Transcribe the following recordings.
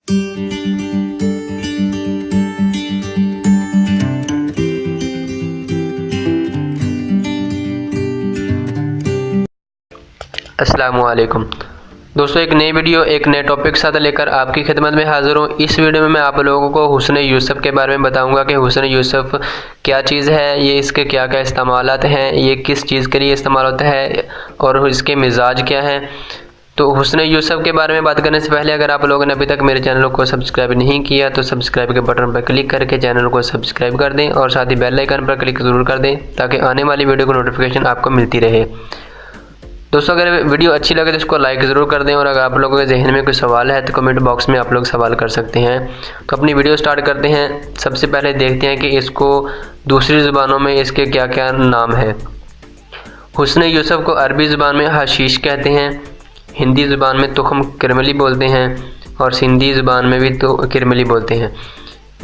अस्सलामु अलैकुम दोस्तों, एक नई वीडियो एक नए टॉपिक के साथ लेकर आपकी खिदमत में हाज़िर हूँ। इस वीडियो में मैं आप लोगों को हुस्न यूसुफ के बारे में बताऊंगा कि हुस्न यूसुफ क्या चीज़ है, ये इसके क्या क्या इस्तेमालात हैं, ये किस चीज़ के लिए इस्तेमाल होता है और इसके मिजाज क्या हैं। तो हुस्न यूसुफ के बारे में बात करने से पहले अगर आप लोगों ने अभी तक मेरे चैनल को सब्सक्राइब नहीं किया तो सब्सक्राइब के बटन पर क्लिक करके चैनल को सब्सक्राइब कर दें और साथ ही बेल आइकन पर क्लिक ज़रूर कर दें ताकि आने वाली वीडियो की नोटिफिकेशन आपको मिलती रहे। दोस्तों, अगर वीडियो अच्छी लगे तो इसको लाइक ज़रूर कर दें और अगर आप लोगों के जहन में कोई सवाल है तो कमेंट बॉक्स में आप लोग सवाल कर सकते हैं। तो अपनी वीडियो स्टार्ट करते हैं। सबसे पहले देखते हैं कि इसको दूसरी ज़ुबानों में इसके क्या क्या नाम है। हुस्न यूसुफ को अरबी ज़ुबान में हशीश कहते हैं, हिंदी ज़ुबान में तुखम किरमली बोलते हैं और सिंधी ज़ुबान में भी तो किरमली बोलते हैं।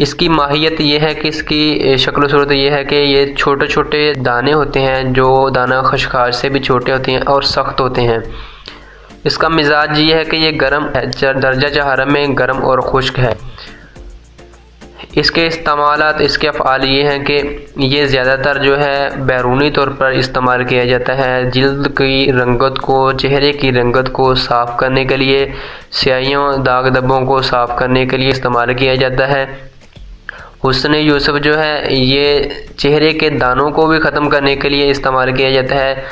इसकी माहियत ये है कि इसकी शक्ल सूरत ये है कि ये छोटे छोटे दाने होते हैं जो दाना खशखाश से भी छोटे होते हैं और सख्त होते हैं। इसका मिजाज ये है कि ये गर्म है, दर्जा चहारा में गर्म और खुश्क है। इसके इस्तेमालात, इसके अफ़आल ये हैं कि ये ज़्यादातर जो है बैरूनी तौर पर इस्तेमाल किया जाता है। जिल्द की रंगत को, चेहरे की रंगत को साफ़ करने के लिए, स्याहियों दाग धब्बों को साफ़ करने के लिए इस्तेमाल किया जाता है। हुस्न यूसुफ जो है ये चेहरे के दानों को भी ख़त्म करने के लिए इस्तेमाल किया जाता है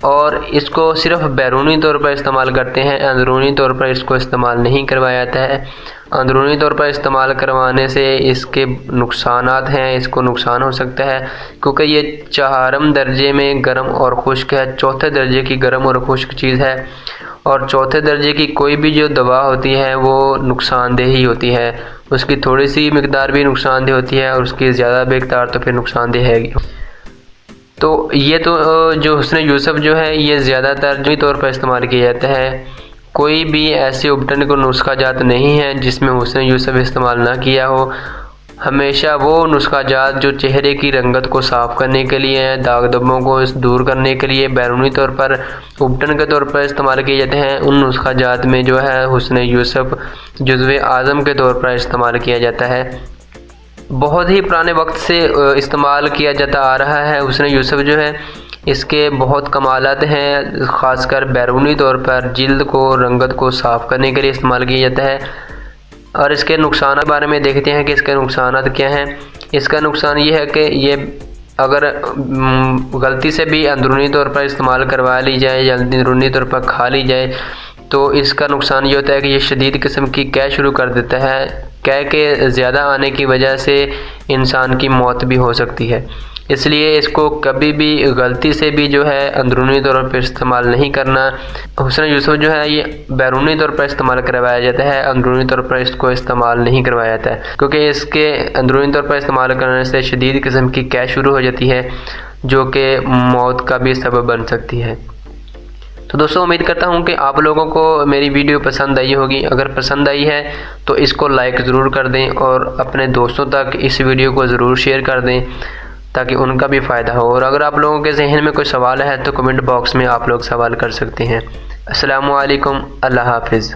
और इसको सिर्फ बैरूनी तौर पर इस्तेमाल करते हैं, अंदरूनी तौर पर इसको इस्तेमाल नहीं करवाया जाता है। अंदरूनी तौर पर इस्तेमाल करवाने से इसके नुकसानात हैं, इसको नुकसान हो सकता है क्योंकि ये चहारम दर्जे में गर्म और खुश्क है, चौथे दर्जे की गर्म और खुश्क चीज़ है और चौथे दर्जे की कोई भी जो दवा होती है वो नुकसानदेह ही होती है। उसकी थोड़ी सी मिकदार भी नुकसानदेह होती है और उसकी ज़्यादा मिकदार तो फिर नुकसानदेह है। तो ये तो जो हुस्न यूसुफ जो है ये ज़्यादातर जो तौर पर इस्तेमाल किया जाता है। कोई भी ऐसे उपटन को नुस्खा जात नहीं है जिसमें हुस्न यूसुफ इस्तेमाल ना किया हो। हमेशा वो नुस्खा जात जो चेहरे की रंगत को साफ़ करने के लिए हैं, दाग धब्बों को दूर करने के लिए बैरूनी तौर पर उपटन के तौर पर इस्तेमाल किए जाते हैं, उन नुस्खा जात में जो है हुस्न यूसुफ जुज़्वे आज़म के तौर पर इस्तेमाल किया जाता है। बहुत ही पुराने वक्त से इस्तेमाल किया जाता आ रहा है। हुस्न यूसुफ जो है इसके बहुत कमालात हैं, ख़ासकर बैरूनी तौर पर जिल्द को, रंगत को साफ़ करने के लिए इस्तेमाल किया जाता है। और इसके नुकसान के बारे में देखते हैं कि इसके नुकसान क्या हैं। इसका नुकसान ये है कि ये अगर गलती से भी अंदरूनी तौर पर इस्तेमाल करवा ली जाए या अंदरूनी तौर पर खा ली जाए तो इसका नुकसान ये होता है कि ये शदीद किस्म की कै शुरू कर देता है। कै के ज़्यादा आने की वजह से इंसान की मौत भी हो सकती है। इसलिए इसको कभी भी गलती से भी जो है अंदरूनी तौर पर इस्तेमाल नहीं करना। हुस्न यूसुफ जो है ये बैरूनी तौर पर इस्तेमाल करवाया जाता है, अंदरूनी तौर पर इसको इस्तेमाल नहीं करवाया जाता है क्योंकि इसके अंदरूनी तौर पर इस्तेमाल करने से शदीद किस्म की कै शुरू हो जाती है जो कि मौत का भी सबब बन सकती है। तो दोस्तों, उम्मीद करता हूँ कि आप लोगों को मेरी वीडियो पसंद आई होगी। अगर पसंद आई है तो इसको लाइक ज़रूर कर दें और अपने दोस्तों तक इस वीडियो को ज़रूर शेयर कर दें ताकि उनका भी फ़ायदा हो। और अगर आप लोगों के जहन में कोई सवाल है तो कमेंट बॉक्स में आप लोग सवाल कर सकते हैं। अस्सलामु अलैकुम, अल्लाह हाफ़िज़।